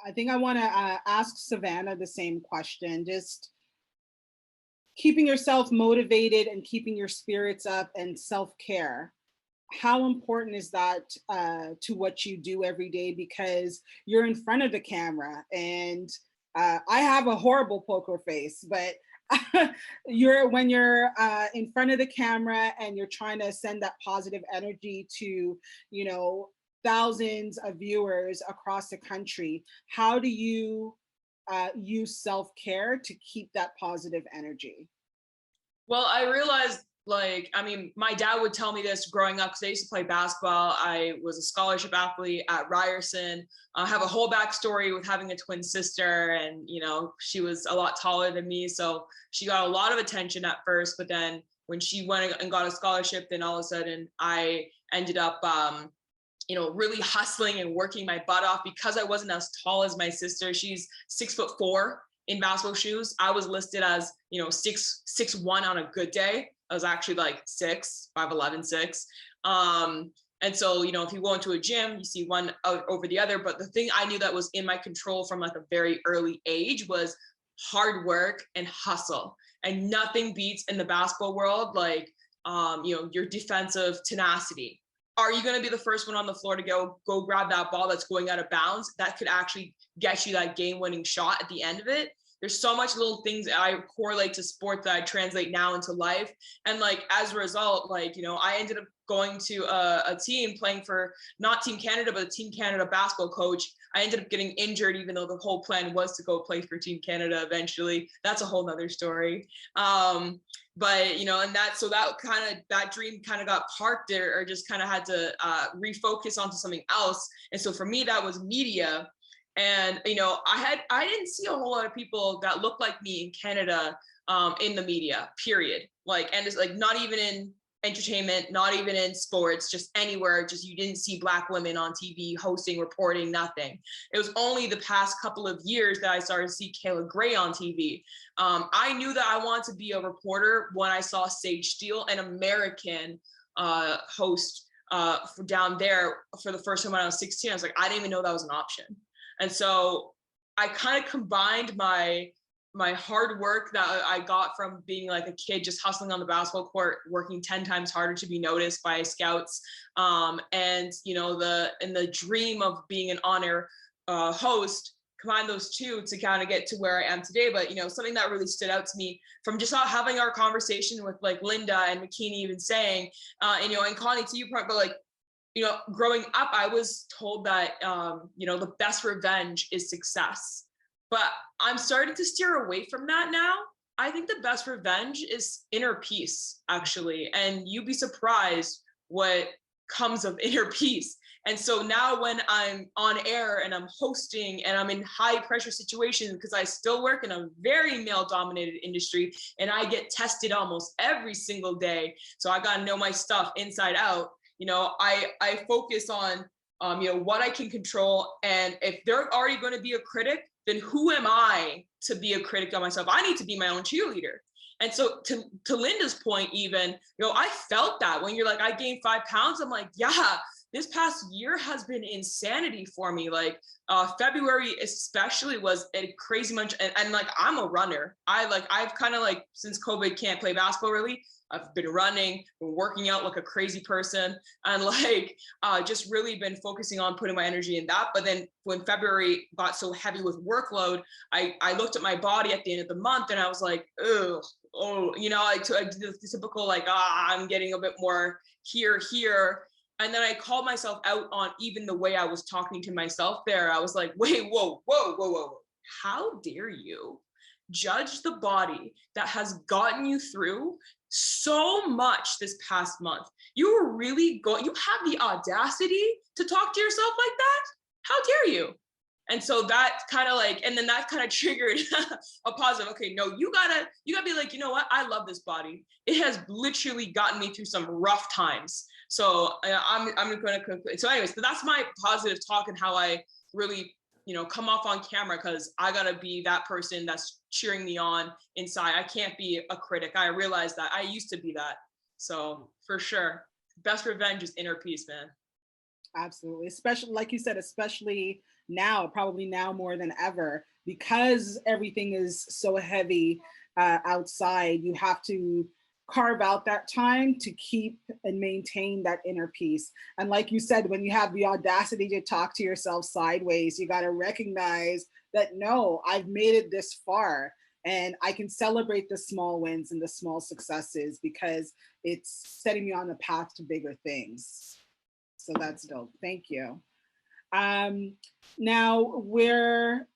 I think I want to ask Savannah the same question. Just keeping yourself motivated and keeping your spirits up and self-care. How important is that to what you do every day? Because you're in front of the camera, and I have a horrible poker face, but when you're in front of the camera and you're trying to send that positive energy to, you know, thousands of viewers across the country, how do you use self-care to keep that positive energy? Well, I realized, like, I mean, my dad would tell me this growing up because I used to play basketball. I was a scholarship athlete at Ryerson. I have a whole backstory with having a twin sister, and she was a lot taller than me, so she got a lot of attention at first. But then when she went and got a scholarship, then all of a sudden I ended up, really hustling and working my butt off because I wasn't as tall as my sister. She's 6'4" in basketball shoes. I was listed as, 6'1" on a good day. I was actually like 5'11", 6. And so, if you go into a gym, you see one over the other. But the thing I knew that was in my control from like a very early age was hard work and hustle. And nothing beats in the basketball world like, your defensive tenacity. Are you going to be the first one on the floor to go grab that ball that's going out of bounds that could actually get you that game-winning shot at the end of it? There's so much little things that I correlate to sport that I translate now into life. And like, as a result, like, I ended up going to a team playing for not Team Canada, but a Team Canada basketball coach. I ended up getting injured, even though the whole plan was to go play for Team Canada eventually. That's a whole nother story. But and that dream kind of got parked there, or just kind of had to refocus onto something else. And so for me, that was media. And I didn't see a whole lot of people that looked like me in Canada, in the media, period. Like, and it's like not even in entertainment, not even in sports, just anywhere. Just, you didn't see Black women on TV hosting, reporting, nothing. It was only the past couple of years that I started to see Kayla Gray on TV. I knew that I wanted to be a reporter when I saw Sage Steele, an American host down there, for the first time when I was 16. I was like, I didn't even know that was an option. And so I kind of combined my hard work that I got from being like a kid, just hustling on the basketball court, working 10 times harder to be noticed by scouts, and the dream of being an on-air host. Combine those two to kind of get to where I am today. But something that really stood out to me from just having our conversation with like Linda and McKinney, even saying, and Connie, to your point, but like, growing up, I was told that, the best revenge is success. But I'm starting to steer away from that now. I think the best revenge is inner peace, actually. And you'd be surprised what comes of inner peace. And so now when I'm on air and I'm hosting and I'm in high pressure situations, because I still work in a very male dominated industry and I get tested almost every single day. So I got to know my stuff inside out. I focus on, what I can control. And if they're already going to be a critic, then who am I to be a critic of myself? I need to be my own cheerleader. And so to Linda's point, even, I felt that when you're like, I gained 5 pounds. I'm like, yeah, this past year has been insanity for me. Like February especially was a crazy much. And like, I'm a runner. I've kind of like, since COVID, can't play basketball really. I've been running, been working out like a crazy person, and like just really been focusing on putting my energy in that. But then when February got so heavy with workload, I looked at my body at the end of the month and I was like, ugh, I did the typical like, I'm getting a bit more here. And then I called myself out on even the way I was talking to myself there. I was like, wait, whoa. How dare you judge the body that has gotten you through so much this past month? You have the audacity to talk to yourself like that? How dare you? And so that kind of like, and then that kind of triggered a positive. Okay, no, you gotta be like, you know what? I love this body. It has literally gotten me through some rough times. So I'm going to conclude. So anyways, that's my positive talk and how I really, come off on camera, because I gotta be that person that's cheering me on inside. I can't be a critic. I realize that I used to be that. So for sure, best revenge is inner peace, man. Absolutely. Especially, like you said, especially now, probably now more than ever, because everything is so heavy outside, you have to carve out that time to keep and maintain that inner peace. And like you said, when you have the audacity to talk to yourself sideways, you got to recognize that no, I've made it this far. And I can celebrate the small wins and the small successes because it's setting me on the path to bigger things. So that's dope. Thank you. Um, Now we're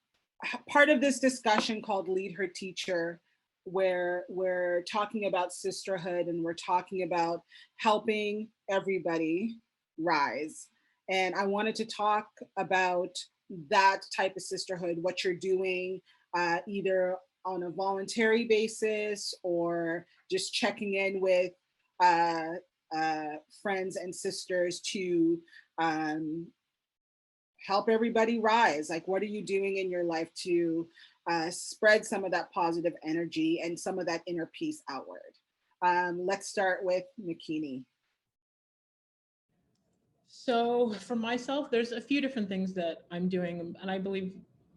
part of this discussion called LeadHer TeacHer, where we're talking about sisterhood and we're talking about helping everybody rise. And I wanted to talk about that type of sisterhood, what you're doing, either on a voluntary basis or just checking in with uh, friends and sisters to um, help everybody rise. Like, what are you doing in your life to spread some of that positive energy and some of that inner peace outward? Let's start with Makini. So for myself, there's a few different things that I'm doing, and I believe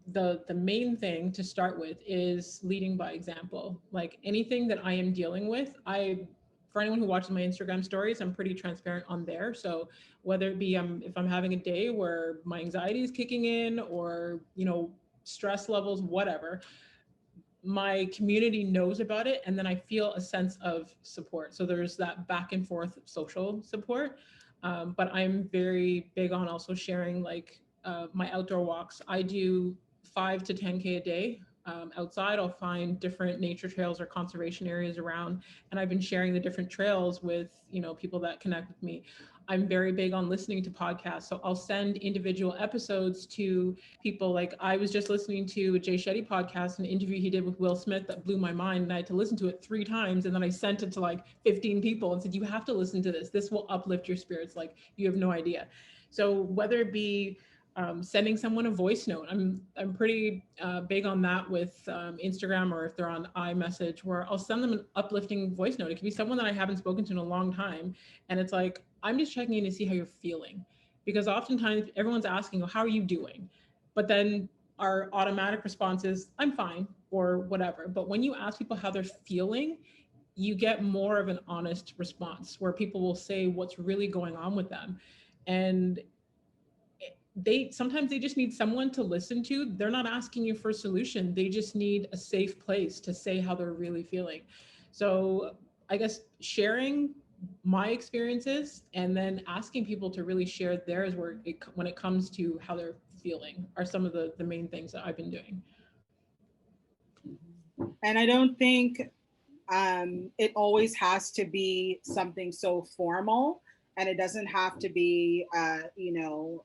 the main thing to start with is leading by example. Like anything that I am dealing with, for anyone who watches my Instagram stories, I'm pretty transparent on there. So whether it be if I'm having a day where my anxiety is kicking in, or stress levels, whatever, my community knows about it, and then I feel a sense of support. So there's that back and forth social support. But I'm very big on also sharing, like, my outdoor walks. I do 5 to 10K a day. Outside, I'll find different nature trails or conservation areas around, and I've been sharing the different trails with people that connect with me. I'm very big on listening to podcasts, so I'll send individual episodes to people. Like, I was just listening to a Jay Shetty podcast, an interview he did with Will Smith that blew my mind, and I had to listen to it 3 times, and then I sent it to like 15 people and said, you have to listen to this. This will uplift your spirits like you have no idea. So whether it be sending someone a voice note, I'm pretty big on that with Instagram, or if they're on iMessage, where I'll send them an uplifting voice note. It could be someone that I haven't spoken to in a long time, and it's like, I'm just checking in to see how you're feeling, because oftentimes everyone's asking, how are you doing? But then our automatic response is, I'm fine, or whatever. But when you ask people how they're feeling, you get more of an honest response, where people will say what's really going on with them. And sometimes they just need someone to listen to. They're not asking you for a solution. They just need a safe place to say how they're really feeling. So I guess sharing my experiences and then asking people to really share theirs, when it comes to how they're feeling, are some of the main things that I've been doing. And I don't think it always has to be something so formal, and it doesn't have to be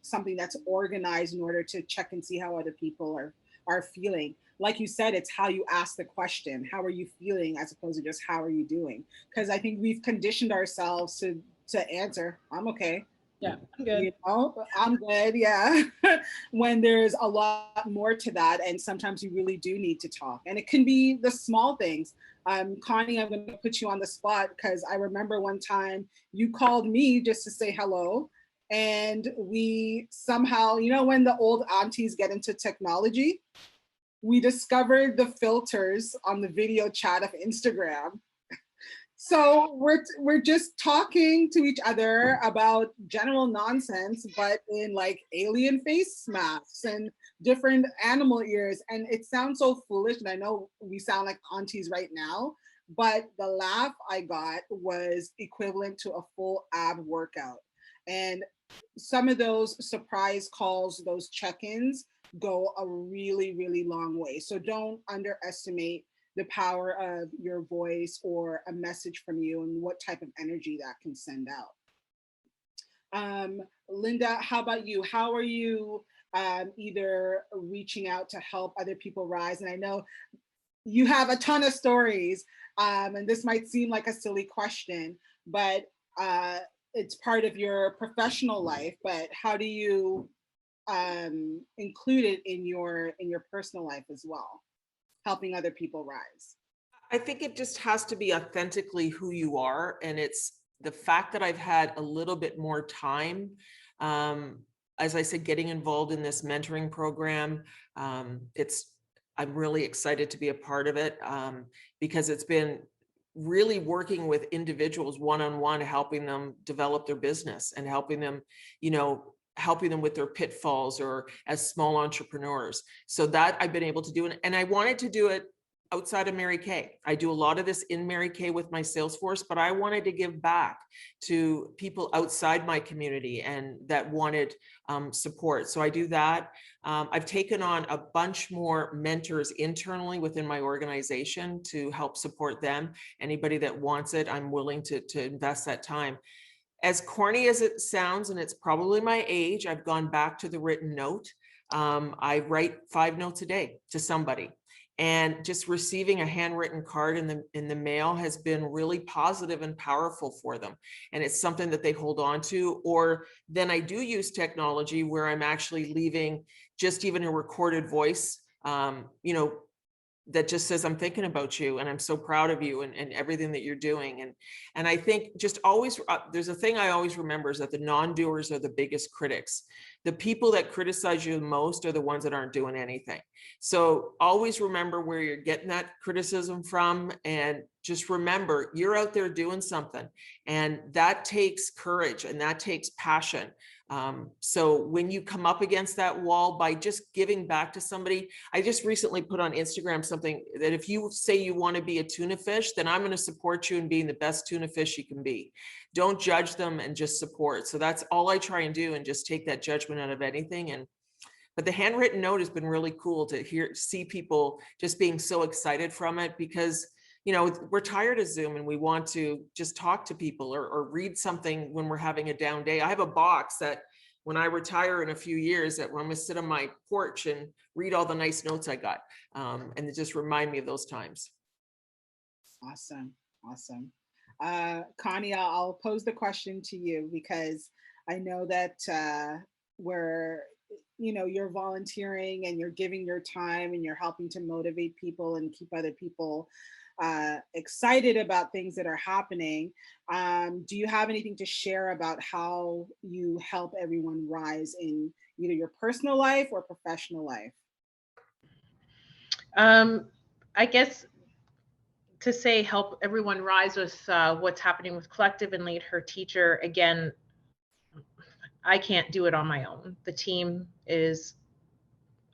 something that's organized in order to check and see how other people are feeling. Like you said, it's how you ask the question, how are you feeling, as opposed to just how are you doing? Because I think we've conditioned ourselves to answer, I'm okay. Yeah, I'm good. I'm good. Yeah. When there's a lot more to that. And sometimes you really do need to talk. And it can be the small things. Connie, I'm going to put you on the spot because I remember one time you called me just to say hello. And we somehow, when the old aunties get into technology, we discovered the filters on the video chat of Instagram. So we're just talking to each other about general nonsense, but in like alien face masks and different animal ears. And it sounds so foolish, and I know we sound like aunties right now, but the laugh I got was equivalent to a full ab workout. And some of those surprise calls, those check-ins, go a really, really long way. So don't underestimate the power of your voice or a message from you and what type of energy that can send out. Linda, how about you? How are you either reaching out to help other people rise? And I know you have a ton of stories, and this might seem like a silly question, but it's part of your professional life. But how do you include it in your personal life as well, helping other people rise? I think it just has to be authentically who you are. And it's the fact that I've had a little bit more time As I said, getting involved in this mentoring program, I'm really excited to be a part of it, because it's been really working with individuals one-on-one, helping them develop their business and helping them, helping them with their pitfalls or as small entrepreneurs. So that I've been able to do. And I wanted to do it outside of Mary Kay. I do a lot of this in Mary Kay with my sales force, but I wanted to give back to people outside my community and that wanted support. So I do that. I've taken on a bunch more mentors internally within my organization to help support them. Anybody that wants it, I'm willing to invest that time. As corny as it sounds, and it's probably my age, I've gone back to the written note. I write 5 notes a day to somebody. And just receiving a handwritten card in the mail has been really positive and powerful for them. And it's something that they hold on to. Or then I do use technology where I'm actually leaving just even a recorded voice, that just says, I'm thinking about you and I'm so proud of you and everything that you're doing. And I think just always, there's a thing I always remember is that the non-doers are the biggest critics. The people that criticize you the most are the ones that aren't doing anything. So always remember where you're getting that criticism from, and just remember you're out there doing something, and that takes courage and that takes passion. So when you come up against that wall by just giving back to somebody, I just recently put on Instagram something that if you say you want to be a tuna fish, then I'm going to support you in being the best tuna fish you can be. Don't judge them and just support. So that's all I try and do, and just take that judgment out of anything. But the handwritten note has been really cool to see people just being so excited from it, because we're tired of Zoom and we want to just talk to people or read something when we're having a down day. I have a box that when I retire in a few years, that I'm going to sit on my porch and read all the nice notes I got. And it just remind me of those times. Awesome. Connie, I'll pose the question to you, because I know that you're volunteering and you're giving your time and you're helping to motivate people and keep other people excited about things that are happening. Do you have anything to share about how you help everyone rise in either your personal life or professional life? I guess to say help everyone rise with what's happening with Collective and LeadHer TeacHer, again, I can't do it on my own. The team is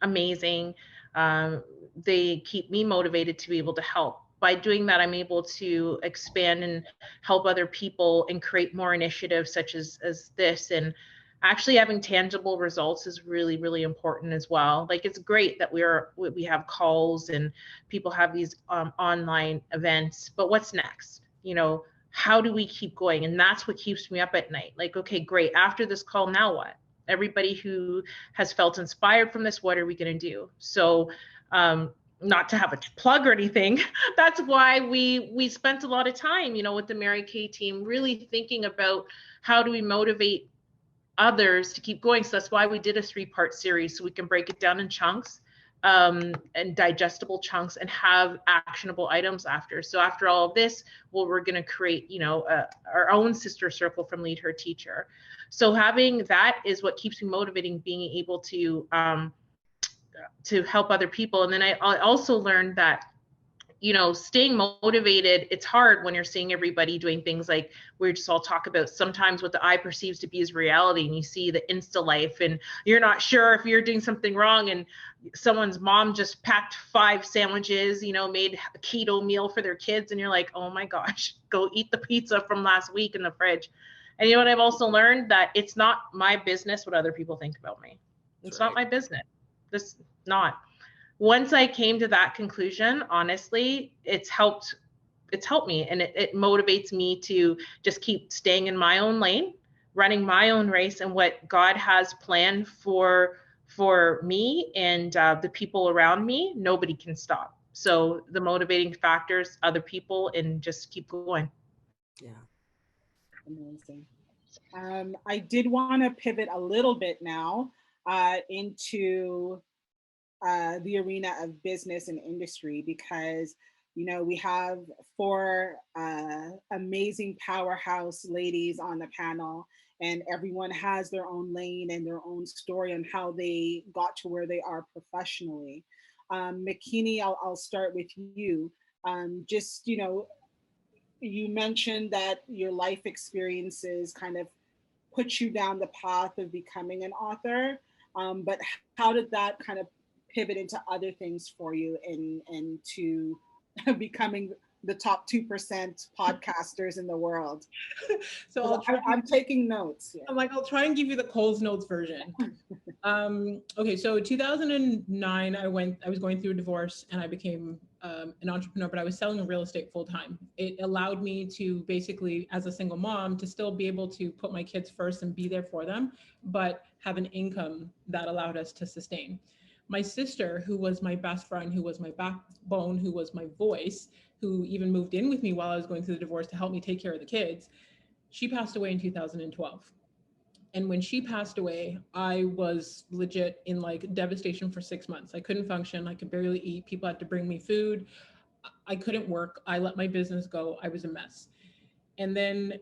amazing. They keep me motivated to be able to help. By doing that, I'm able to expand and help other people and create more initiatives such as this. And actually having tangible results is really, really important as well. Like, it's great that we have calls and people have these online events, but what's next? How do we keep going? And that's what keeps me up at night. Like, okay, great. After this call, now what? Everybody who has felt inspired from this, what are we going to do? So, not to have a plug or anything, that's why we spent a lot of time, with the Mary Kay team, really thinking about how do we motivate others to keep going. So that's why we did a 3-part series, so we can break it down in chunks, and digestible chunks, and have actionable items after. So after all of this, we're going to create, our own sister circle from LeadHer TeacHer. So having that is what keeps me motivating, being able to help other people. And then I also learned that, staying motivated, it's hard when you're seeing everybody doing things like we just all talk about sometimes what the eye perceives to be as reality, and you see the Insta life and you're not sure if you're doing something wrong, and someone's mom just packed 5 sandwiches, made a keto meal for their kids, and you're like, oh my gosh, go eat the pizza from last week in the fridge. And what I've also learned, that it's not my business what other people think about me. It's not my business. This not. Once I came to that conclusion, honestly, it's helped me, and it motivates me to just keep staying in my own lane, running my own race, and what God has planned for me and the people around me, nobody can stop. So the motivating factors, other people, and just keep going. Yeah. Amazing. I did want to pivot a little bit now into the arena of business and industry, because we have 4 amazing powerhouse ladies on the panel, and everyone has their own lane and their own story on how they got to where they are professionally. Makini, I'll start with you. Just, you mentioned that your life experiences kind of put you down the path of becoming an author. But how did that kind of pivot into other things for you and to becoming the top 2% podcasters in the world? So I'll try. I'm taking notes. Yeah. I'm like, I'll try and give you the Coles Notes version. Okay, so 2009, I was going through a divorce and I became an entrepreneur, but I was selling real estate full time. It allowed me to basically, as a single mom, to still be able to put my kids first and be there for them, but have an income that allowed us to sustain. My sister, who was my best friend, who was my backbone, who was my voice, who even moved in with me while I was going through the divorce to help me take care of the kids, she passed away in 2012. And when she passed away, I was legit in like devastation for 6 months. I couldn't function. I could barely eat. People had to bring me food. I couldn't work. I let my business go. I was a mess. And then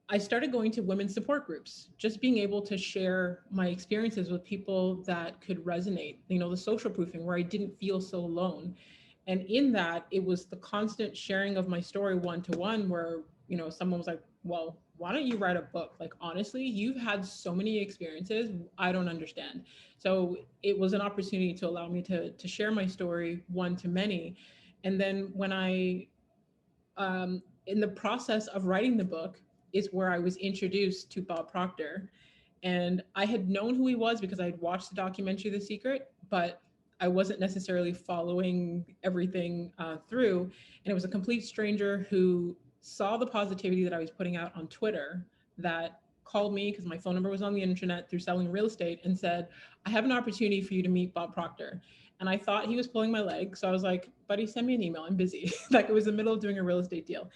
I started going to women's support groups, just being able to share my experiences with people that could resonate, the social proofing where I didn't feel so alone. And in that, it was the constant sharing of my story one to one where, someone was like, well, why don't you write a book? Like, honestly, you've had so many experiences. I don't understand. So it was an opportunity to allow me to share my story one to many. And then when in the process of writing the book is where I was introduced to Bob Proctor. And I had known who he was because I had watched the documentary, The Secret, but I wasn't necessarily following everything through. And it was a complete stranger who saw the positivity that I was putting out on Twitter that called me because my phone number was on the internet through selling real estate and said, I have an opportunity for you to meet Bob Proctor. And I thought he was pulling my leg. So I was like, buddy, send me an email. I'm busy. Like it was the middle of doing a real estate deal.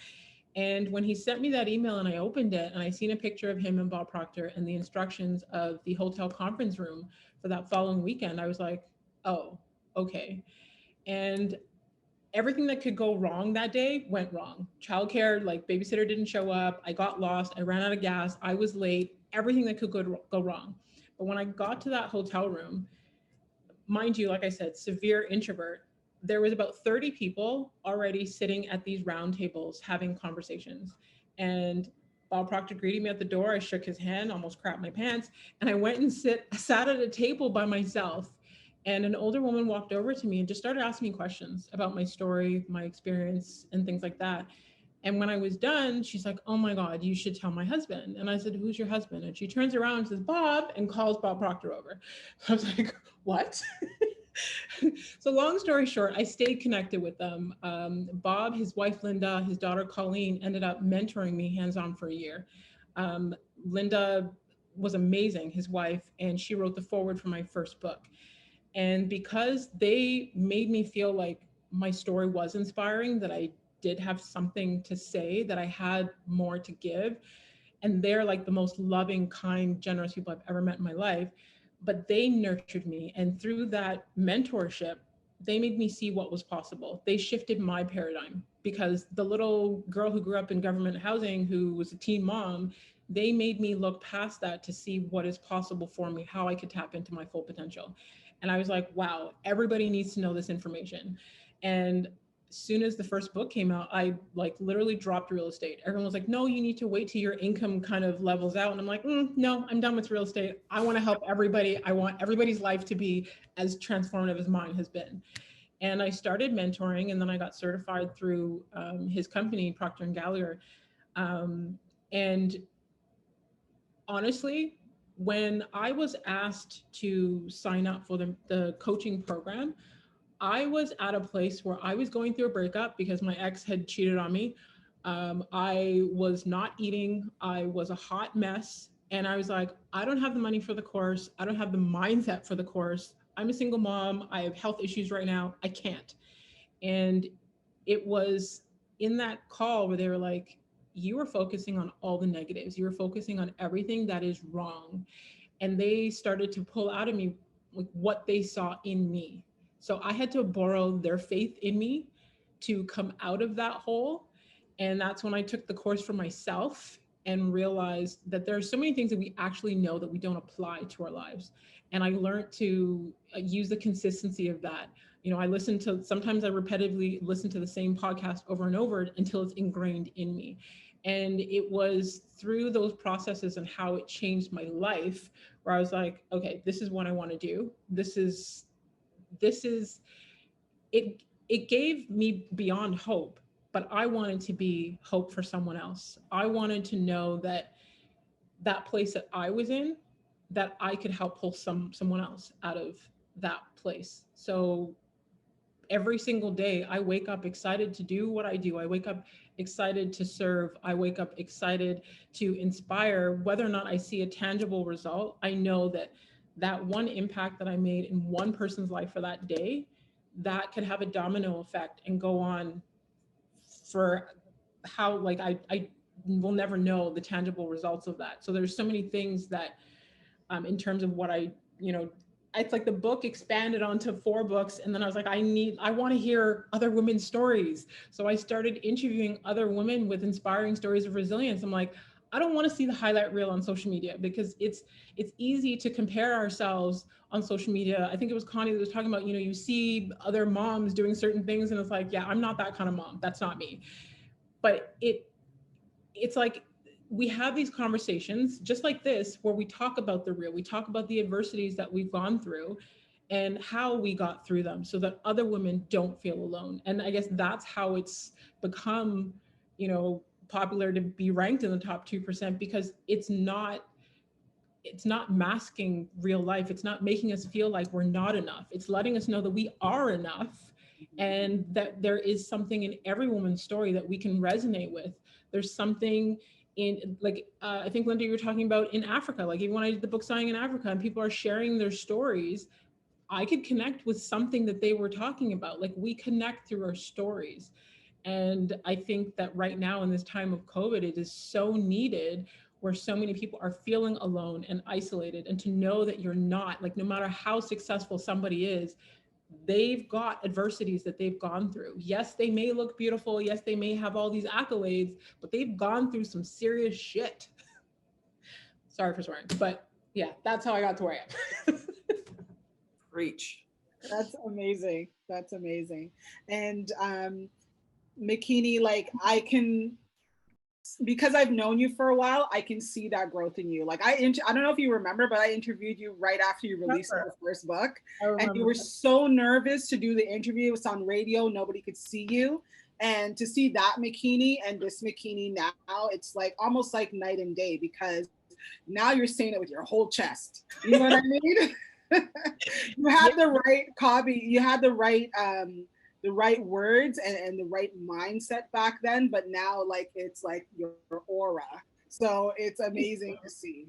And when he sent me that email and I opened it and I seen a picture of him and Bob Proctor and the instructions of the hotel conference room for that following weekend, I was like, oh, okay. And everything that could go wrong that day went wrong. Childcare, like babysitter didn't show up. I got lost. I ran out of gas. I was late. Everything that could go wrong. But when I got to that hotel room, mind you, like I said, severe introvert, there was about 30 people already sitting at these round tables having conversations. And Bob Proctor greeted me at the door. I shook his hand, almost crapped my pants. And I went and sat at a table by myself. And an older woman walked over to me and just started asking me questions about my story, my experience, and things like that. And when I was done, she's like, oh my God, you should tell my husband. And I said, who's your husband? And she turns around and says, Bob, and calls Bob Proctor over. I was like, what? So long story short, I stayed connected with them. Bob, his wife, Linda, his daughter, Colleen, ended up mentoring me hands-on for a year. Linda was amazing, his wife, and she wrote the foreword for my first book. And because they made me feel like my story was inspiring, that I did have something to say, that I had more to give, and they're like the most loving, kind, generous people I've ever met in my life, but they nurtured me. And through that mentorship, they made me see what was possible. They shifted my paradigm because the little girl who grew up in government housing, who was a teen mom, they made me look past that to see what is possible for me, how I could tap into my full potential. And I was like, wow, everybody needs to know this information. And as soon as the first book came out, I like literally dropped real estate. Everyone was like, no, you need to wait till your income kind of levels out. And I'm like, no, I'm done with real estate. I want to help everybody. I want everybody's life to be as transformative as mine has been. And I started mentoring, and then I got certified through his company, Procter & Gallagher. And honestly, when I was asked to sign up for the coaching program, I was at a place where I was going through a breakup because my ex had cheated on me. I was not eating. I was a hot mess. And I was like, I don't have the money for the course. I don't have the mindset for the course. I'm a single mom. I have health issues right now. I can't. And it was in that call where they were like, you were focusing on all the negatives. You were focusing on everything that is wrong. And they started to pull out of me like what they saw in me. So I had to borrow their faith in me to come out of that hole. And that's when I took the course for myself. and realized that there are so many things that we actually know that we don't apply to our lives. And I learned to use the consistency of that. You know, sometimes I repetitively listen to the same podcast over and over until it's ingrained in me. And it was through those processes and how it changed my life where I was like, okay, this is what I want to do. This is it. It gave me beyond hope, but I wanted to be hope for someone else. I wanted to know that that place that I was in, that I could help pull someone else out of that place. So every single day I wake up excited to do what I do. I wake up excited to serve. I wake up excited to inspire. Whether or not I see a tangible result, I know that that one impact that I made in one person's life for that day, that could have a domino effect and go on for how, like, I will never know the tangible results of that. So there's so many things that in terms of what I, you know, it's like the book expanded onto 4 books. And then I was like, I want to hear other women's stories. So I started interviewing other women with inspiring stories of resilience. I'm like, I don't want to see the highlight reel on social media because it's easy to compare ourselves on social media. I think it was Connie that was talking about, you know, you see other moms doing certain things and it's like, yeah, I'm not that kind of mom. That's not me. But it's like, we have these conversations just like this, where we talk about the real, we talk about the adversities that we've gone through and how we got through them so that other women don't feel alone. And I guess that's how it's become, you know, popular to be ranked in the top 2%, because it's not masking real life. It's not making us feel like we're not enough. It's letting us know that we are enough and that there is something in every woman's story that we can resonate with. There's something in, like, I think, Linda, you were talking about in Africa, like even when I did the book signing in Africa and people are sharing their stories, I could connect with something that they were talking about. Like, we connect through our stories. And I think that right now in this time of COVID, it is so needed, where so many people are feeling alone and isolated, and to know that you're not, like, no matter how successful somebody is, they've got adversities that they've gone through. Yes, they may look beautiful. Yes, they may have all these accolades, but they've gone through some serious shit. Sorry for swearing, but yeah, that's how I got to where I am. Preach. That's amazing. That's amazing. And Makini, like, I can, because I've known you for a while, I can see that growth in you. Like, I don't know if you remember, but I interviewed you right after you released your first book. And you were so nervous to do the interview. It was on radio. Nobody could see you. And to see that Makini and this Makini now, it's like almost like night and day, because now you're saying it with your whole chest. You know what I mean? You had the right copy. You had the right words and the right mindset back then, but now, like, it's like your aura. So it's amazing to see.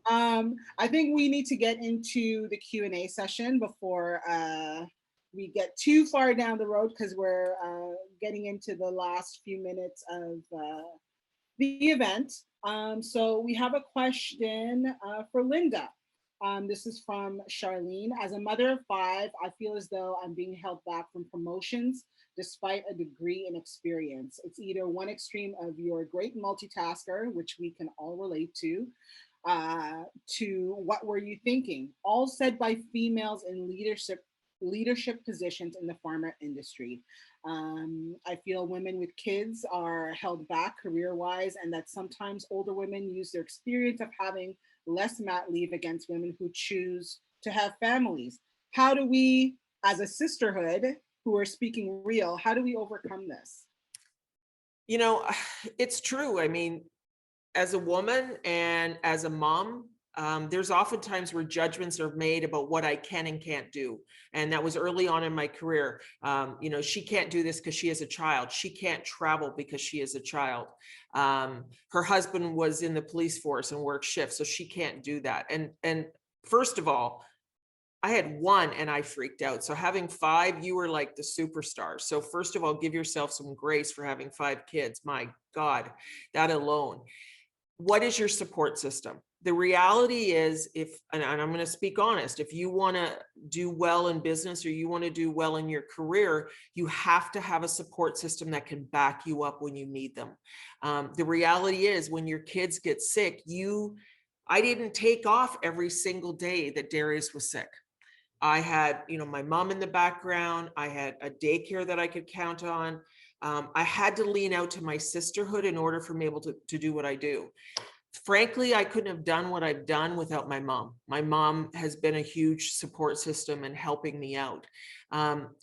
I think we need to get into the Q&A session before we get too far down the road, because we're getting into the last few minutes of the event. So we have a question for Linda. This is from Charlene. As a mother of 5, I feel as though I'm being held back from promotions despite a degree in experience. It's either one extreme of you're a great multitasker, which we can all relate to what were you thinking? All said by females in leadership positions in the pharma industry. I feel women with kids are held back career-wise, and that sometimes older women use their experience of having less mat leave against women who choose to have families. How do we, as a sisterhood who are speaking real, how do we overcome this? You know, it's true. I mean, as a woman and as a mom, there's often times where judgments are made about what I can and can't do. And that was early on in my career. You know, she can't do this because she is a child. She can't travel because she is a child. Her husband was in the police force and worked shifts, so she can't do that. And first of all, I had 1 and I freaked out. So having 5, you were like the superstar. So first of all, give yourself some grace for having 5 kids. My God, that alone. What is your support system? the reality is, and I'm going to speak honest, if you want to do well in business or you want to do well in your career, you have to have a support system that can back you up when you need them. The reality is, when your kids get sick, I didn't take off every single day that Darius was sick. I had, my mom in the background. I had a daycare that I could count on. I had to lean out to my sisterhood in order for me able to do what I do. Frankly, I couldn't have done what I've done without my mom. My mom has been a huge support system and helping me out.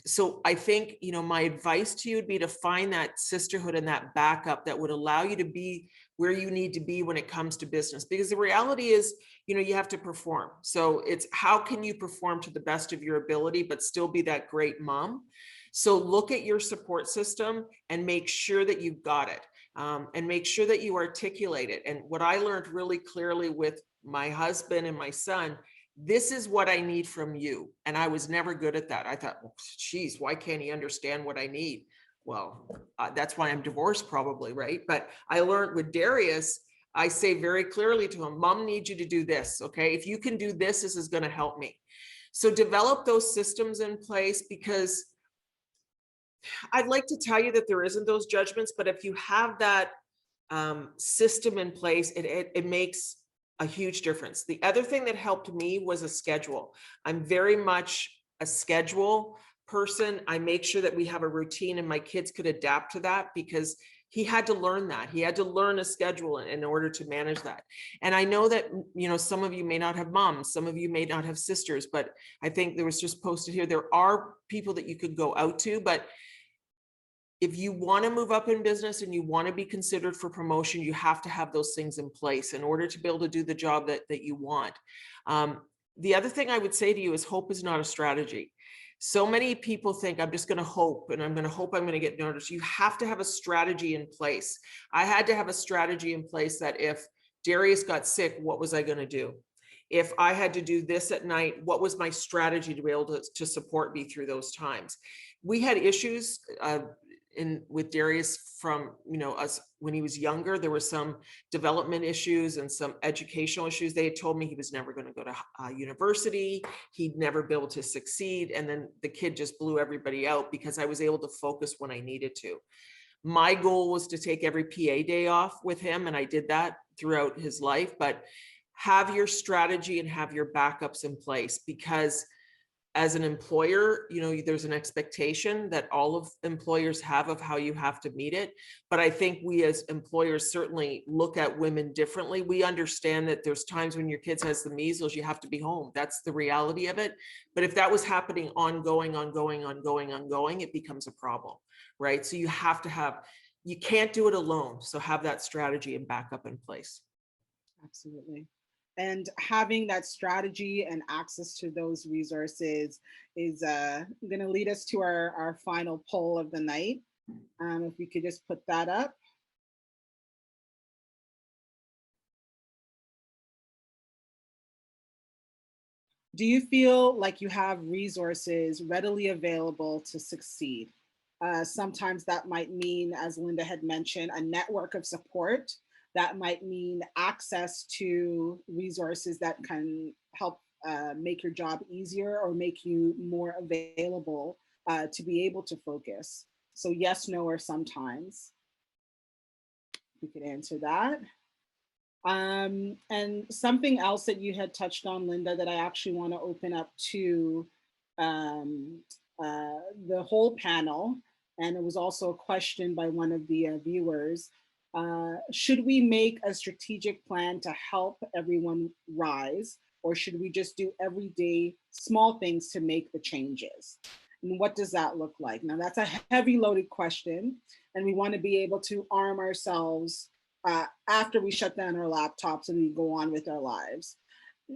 So I think, my advice to you would be to find that sisterhood and that backup that would allow you to be where you need to be when it comes to business. Because the reality is, you have to perform. So it's, how can you perform to the best of your ability, but still be that great mom? So look at your support system and make sure that you've got it. And make sure that you articulate it. And what I learned really clearly with my husband and my son, this is what I need from you. And I was never good at that. I thought, well, geez, why can't he understand what I need? Well, that's why I'm divorced probably, right? But I learned with Darius, I say very clearly to him, Mom needs you to do this, okay? If you can do this, this is going to help me. So develop those systems in place, because I'd like to tell you that there isn't those judgments, but if you have that system in place, it makes a huge difference. The other thing that helped me was a schedule. I'm very much a schedule person. I make sure that we have a routine, and my kids could adapt to that, because he had to learn that. He had to learn a schedule in order to manage that. And I know that, some of you may not have moms, some of you may not have sisters, but I think there was just posted here, there are people that you could go out to, but if you want to move up in business and you want to be considered for promotion, you have to have those things in place in order to be able to do the job that you want. The other thing I would say to you is, hope is not a strategy. So many people think, I'm just going to hope, and I'm going to hope I'm going to get noticed. You have to have a strategy in place. I had to have a strategy in place that if Darius got sick, what was I going to do? If I had to do this at night, what was my strategy to be able to support me through those times? We had issues with Darius from, us when he was younger. There were some development issues and some educational issues. They had told me he was never going to go to university. He'd never be able to succeed. And then the kid just blew everybody out because I was able to focus when I needed to. My goal was to take every PA day off with him, and I did that throughout his life. But have your strategy and have your backups in place, because as an employer, there's an expectation that all of employers have of how you have to meet it. But I think we as employers certainly look at women differently. We understand that there's times when your kids has the measles, you have to be home. That's the reality of it. But if that was happening ongoing, it becomes a problem, right? So you can't do it alone. So have that strategy and backup in place. Absolutely. And having that strategy and access to those resources is going to lead us to our final poll of the night. If we could just put that up. Do you feel like you have resources readily available to succeed? Sometimes that might mean, as Linda had mentioned, a network of support. That might mean access to resources that can help make your job easier or make you more available to be able to focus. So yes, no, or sometimes. We could answer that. And something else that you had touched on, Linda, that I actually want to open up to the whole panel, and it was also a question by one of the viewers. Should we make a strategic plan to help everyone rise, or should we just do everyday small things to make the changes? And what does that look like? Now, that's a heavy loaded question, and we want to be able to arm ourselves after we shut down our laptops and we go on with our lives.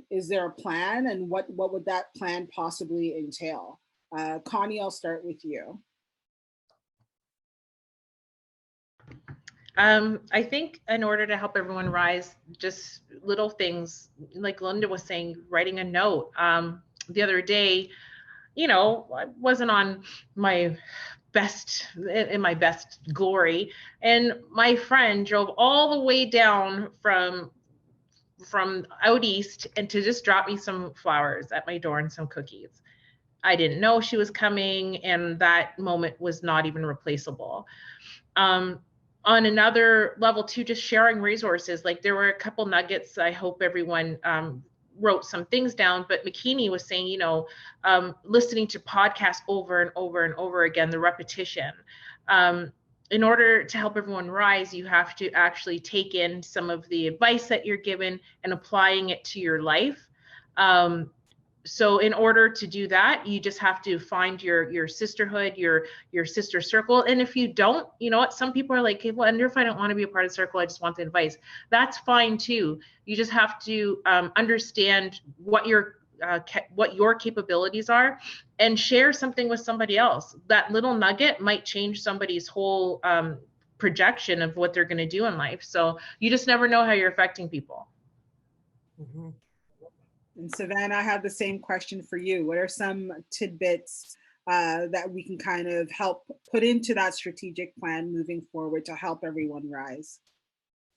Is there a plan, and what would that plan possibly entail? Connie, I'll start with you. I think in order to help everyone rise, just little things, like Linda was saying, writing a note. The other day, I wasn't on my in my best glory, and my friend drove all the way down from from out east and to just drop me some flowers at my door and some cookies. I didn't know she was coming, and that moment was not even replaceable. On another level too, just sharing resources. Like there were a couple nuggets. I hope everyone wrote some things down, but McKinney was saying, you know, listening to podcasts over and over and over again, the repetition. In order to help everyone rise, you have to actually take in some of the advice that you're given and applying it to your life. So in order to do that, you just have to find your sisterhood, your sister circle. And if you don't, you know what, some people are like, hey, well, I wonder if I don't want to be a part of the circle, I just want the advice. That's fine too. You just have to understand what your capabilities are and share something with somebody else. That little nugget might change somebody's whole projection of what they're going to do in life. So you just never know how you're affecting people. Mhm. And Savannah, I have the same question for you. What are some tidbits that we can kind of help put into that strategic plan moving forward to help everyone rise?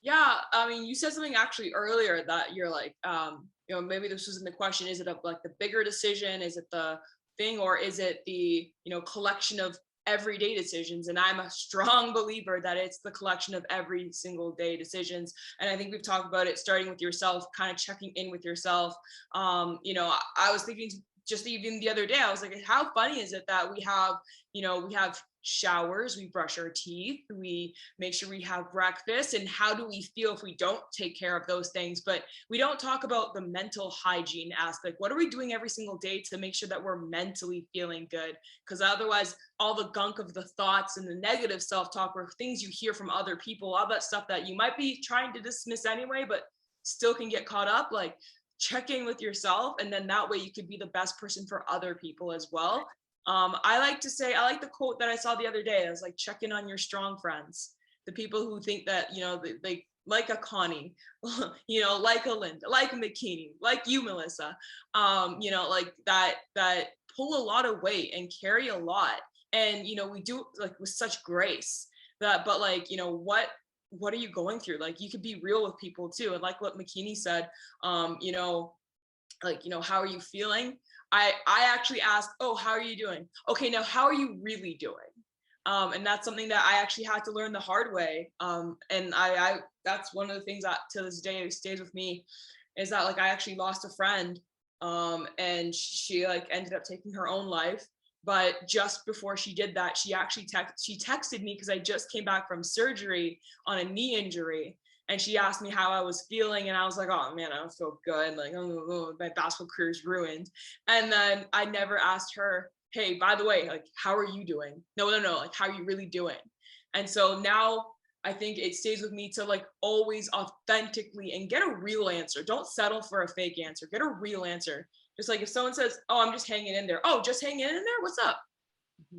Yeah, I mean, you said something actually earlier that you're like, you know, maybe this wasn't the question. Is it like the bigger decision? Is it the thing, or is it the, you know, collection of everyday decisions? And I'm a strong believer that it's the collection of every single day decisions. And I think we've talked about it starting with yourself, kind of checking in with yourself. You know, I was thinking just even the other day, I was like, how funny is it that we have, you know, we have showers, we brush our teeth, we make sure we have breakfast, and how do we feel if we don't take care of those things? But we don't talk about the mental hygiene aspect. What are we doing every single day to make sure that we're mentally feeling good? Because otherwise all the gunk of the thoughts and the negative self-talk or things you hear from other people, all that stuff that you might be trying to dismiss anyway, but still can get caught up, like check in with yourself, and then that way you could be the best person for other people as well. I like to say, I like the quote that I saw the other day. I was like, check in on your strong friends, the people who think that, you know, they like a Connie, you know, like a Linda, like a McKinney, like you, Melissa, you know, like that pull a lot of weight and carry a lot. And, you know, we do like with such grace that, but like, you know, what are you going through? Like, you could be real with people too. And like what McKinney said, you know, like, you know, how are you feeling? I actually asked, oh, how are you doing? Okay, now how are you really doing? And that's something that I actually had to learn the hard way. And I that's one of the things that to this day stays with me, is that like I actually lost a friend, and she like ended up taking her own life. But just before she did that, she actually texted me, because I just came back from surgery on a knee injury. And she asked me how I was feeling, and I was like, oh man, I don't feel good. Like, oh, my basketball career is ruined. And then I never asked her, hey, by the way, like, how are you doing? No, like, how are you really doing? And so now I think it stays with me to like always authentically and get a real answer. Don't settle for a fake answer. Get a real answer. Just like if someone says, oh, I'm just hanging in there. Oh, just hanging in there? What's up?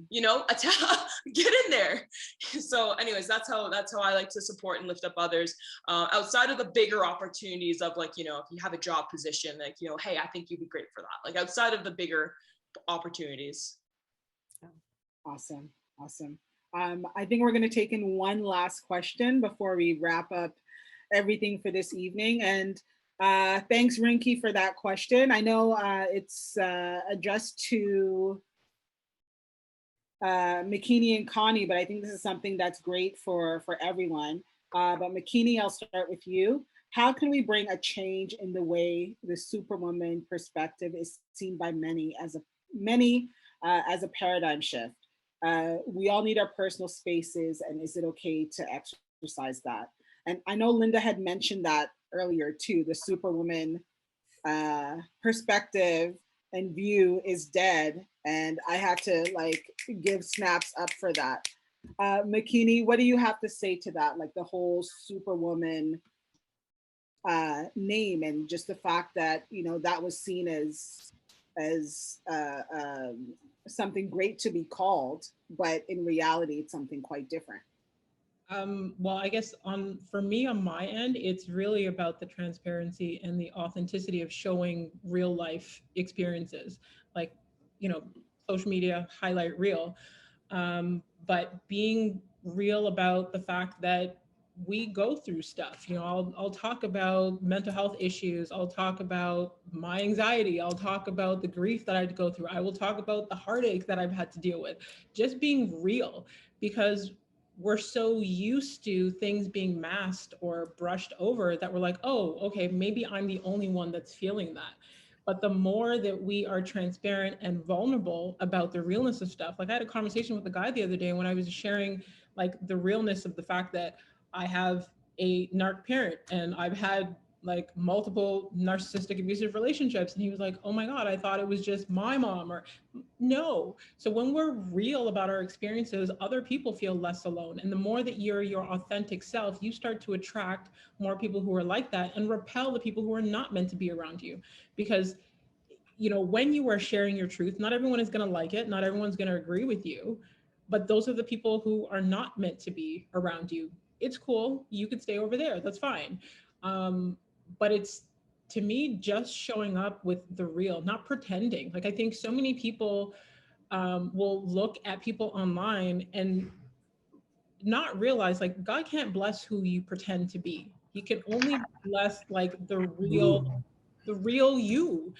You know, get in there. So anyways, that's how I like to support and lift up others, outside of the bigger opportunities of like, you know, if you have a job position, like, you know, hey, I think you'd be great for that, like outside of the bigger opportunities. Awesome. I think we're going to take in one last question before we wrap up everything for this evening. And thanks, Rinky, for that question. I know it's addressed to McKinney and Connie, but I think this is something that's great for everyone. But McKinney, I'll start with you. How can we bring a change in the way the Superwoman perspective is seen by many as a paradigm shift? We all need our personal spaces, and is it okay to exercise that? And I know Linda had mentioned that earlier too. The Superwoman perspective and view is dead, and I had to like give snaps up for that. McKinney, what do you have to say to that? Like the whole Superwoman name, and just the fact that, you know, that was seen as something great to be called, but in reality, it's something quite different. Well, I guess for me on my end, it's really about the transparency and the authenticity of showing real life experiences, like, you know, social media highlight reel, but being real about the fact that we go through stuff. You know, I'll talk about mental health issues. I'll talk about my anxiety. I'll talk about the grief that I had to go through. I will talk about the heartache that I've had to deal with. Just being real, because we're so used to things being masked or brushed over that we're like, oh, okay, maybe I'm the only one that's feeling that. But the more that we are transparent and vulnerable about the realness of stuff, like I had a conversation with a guy the other day when I was sharing like the realness of the fact that I have a narc parent and I've had like multiple narcissistic abusive relationships. And he was like, oh my God, I thought it was just my mom. Or no. So when we're real about our experiences, other people feel less alone. And the more that you're your authentic self, you start to attract more people who are like that and repel the people who are not meant to be around you. Because, you know, when you are sharing your truth, not everyone is going to like it. Not everyone's going to agree with you, but those are the people who are not meant to be around you. It's cool. You could stay over there. That's fine. But it's, to me, just showing up with the real, not pretending. Like, I think so many people will look at people online and not realize, like, God can't bless who you pretend to be. He can only bless like the real you.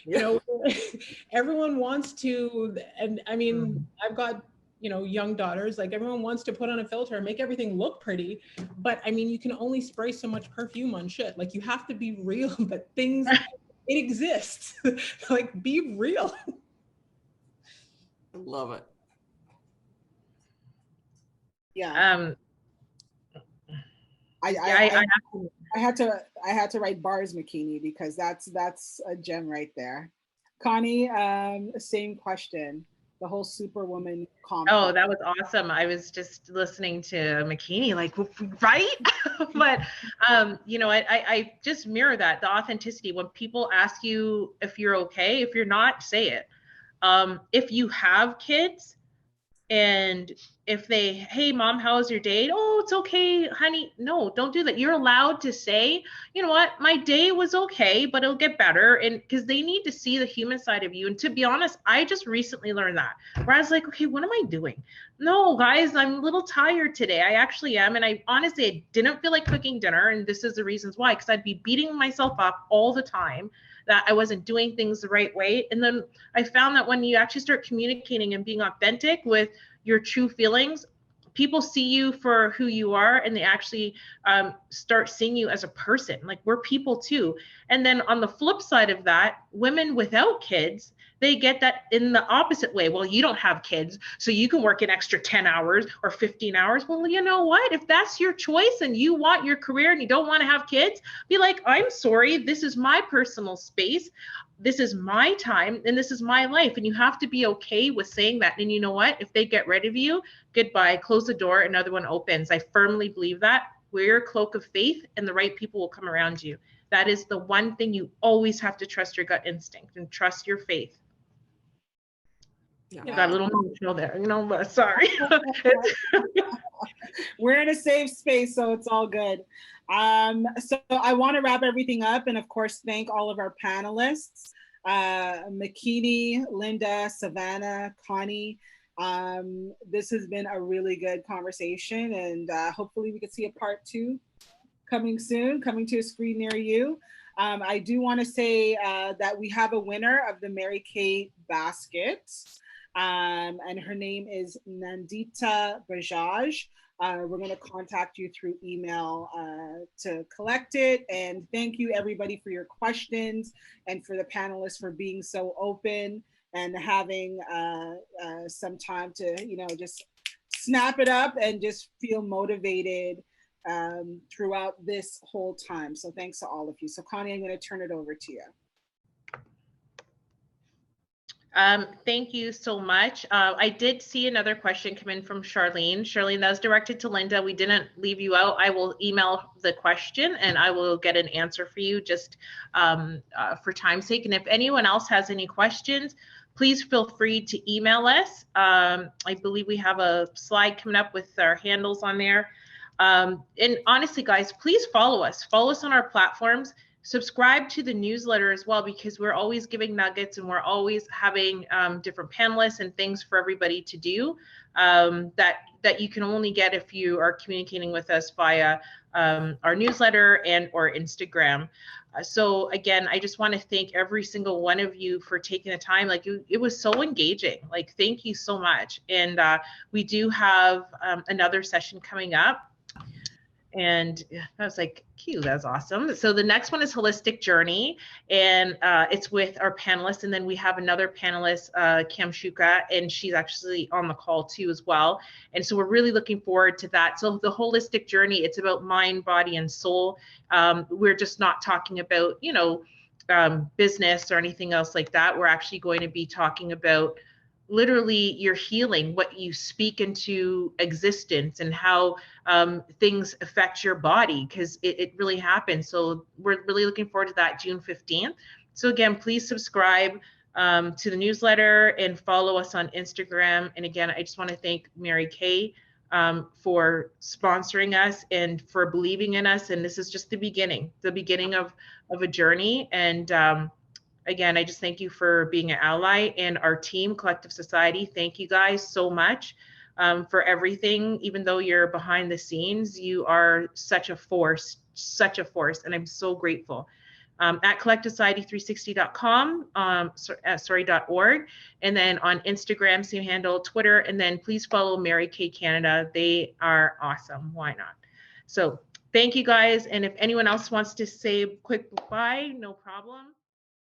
You know, everyone wants to, and I mean, I've got, you know, young daughters, like everyone wants to put on a filter and make everything look pretty. But I mean, you can only spray so much perfume on shit. Like, you have to be real that things, it exists. Like, be real. Love it. Yeah. I had to write bars, McKinney, because that's a gem right there. Connie, same question. The whole superwoman complex. Oh, that was awesome. I was just listening to McKinney, like, right? But you know, I just mirror that, the authenticity. When people ask you if you're okay, if you're not, say it. If you have kids, and if they, hey mom, how was your day? Oh, it's okay, honey. No, don't do that. You're allowed to say, you know what, my day was okay, but it'll get better. And because they need to see the human side of you. And to be honest, I just recently learned that, where I was like, okay, what am I doing? No, guys, I'm a little tired today. I actually am. And I honestly, I didn't feel like cooking dinner. And this is the reasons why, because I'd be beating myself up all the time that I wasn't doing things the right way. And then I found that when you actually start communicating and being authentic with your true feelings, people see you for who you are, and they actually start seeing you as a person. Like, we're people too. And then on the flip side of that, women without kids, they get that in the opposite way. Well, you don't have kids, so you can work an extra 10 hours or 15 hours. Well, you know what? If that's your choice and you want your career and you don't want to have kids, be like, I'm sorry, this is my personal space. This is my time and this is my life. And you have to be okay with saying that. And you know what? If they get rid of you, goodbye, close the door, another one opens. I firmly believe that. Wear your cloak of faith and the right people will come around you. That is the one thing you always have to trust, your gut instinct, and trust your faith. Yeah. Got a little emotional there, you know, but sorry. We're in a safe space, so it's all good. So I want to wrap everything up and of course thank all of our panelists, McKinney, Linda, Savannah, Connie. This has been a really good conversation, and hopefully we can see a part 2 coming soon, coming to a screen near you. I do want to say that we have a winner of the Mary Kay basket. And her name is Nandita Bajaj. We're going to contact you through email to collect it. And thank you everybody for your questions, and for the panelists for being so open and having some time to, you know, just snap it up and just feel motivated throughout this whole time. So thanks to all of you. So Connie, I'm going to turn it over to you. Thank you so much. I did see another question come in from Charlene. Charlene, that was directed to Linda. We didn't leave you out. I will email the question and I will get an answer for you, just for time's sake. And if anyone else has any questions, please feel free to email us. I believe we have a slide coming up with our handles on there. And honestly, guys, please follow us. Follow us on our platforms. subscribe to the newsletter as well, because we're always giving nuggets and we're always having different panelists and things for everybody to do that you can only get if you are communicating with us via our newsletter and or Instagram. So again, I just want to thank every single one of you for taking the time. Like it was so engaging. Like, thank you so much. And we do have another session coming up. And I was like, cute, that's awesome. So the next one is Holistic Journey, and it's with our panelists. And then we have another panelist, Kim Shuka, and she's actually on the call too as well. And so we're really looking forward to that. So the Holistic Journey, it's about mind, body, and soul. We're just not talking about, you know, business or anything else like that. We're actually going to be talking about literally your healing, what you speak into existence, and how things affect your body, because it really happens. So we're really looking forward to that, June 15th. So again, please subscribe to the newsletter and follow us on Instagram. And again, I just want to thank Mary Kay for sponsoring us and for believing in us. And this is just the beginning of a journey. And again, I just thank you for being an ally, and our team, Collective Society. Thank you guys so much for everything. Even though you're behind the scenes, you are such a force, and I'm so grateful. At collectivesociety360.com, .org, and then on Instagram, same handle, Twitter, and then please follow Mary Kay Canada. They are awesome. Why not? So thank you guys. And if anyone else wants to say a quick goodbye, no problem.